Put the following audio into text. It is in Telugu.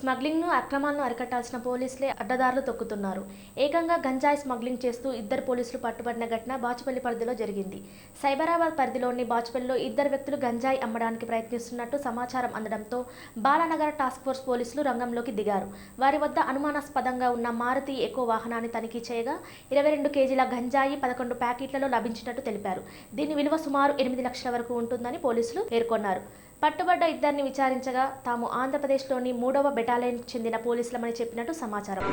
స్మగ్లింగ్ను అక్రమాలను అరికట్టాల్సిన పోలీసులే అడ్డదారులు తొక్కుతున్నారు. ఏకంగా గంజాయి స్మగ్లింగ్ చేస్తూ ఇద్దరు పోలీసులు పట్టుబడిన ఘటన బాచుపల్లి పరిధిలో జరిగింది. సైబరాబాద్ పరిధిలోని బాచుపల్లిలో ఇద్దరు వ్యక్తులు గంజాయి అమ్మడానికి ప్రయత్నిస్తున్నట్టు సమాచారం అందడంతో బాలానగర్ టాస్క్ ఫోర్స్ పోలీసులు రంగంలోకి దిగారు. వారి వద్ద అనుమానాస్పదంగా ఉన్న మారుతి ఎకో వాహనాన్ని తనిఖీ చేయగా 22 కేజీల గంజాయి 11 ప్యాకెట్లలో లభించినట్టు తెలిపారు. దీని విలువ సుమారు 8 లక్షల వరకు ఉంటుందని పోలీసులు పేర్కొన్నారు. పట్టుబడ్డ ఇద్దరిని విచారించగా తాము ఆంధ్రప్రదేశ్లోని 3వ బెటాలియన్కు చెందిన పోలీసులమని చెప్పినట్టు సమాచారం.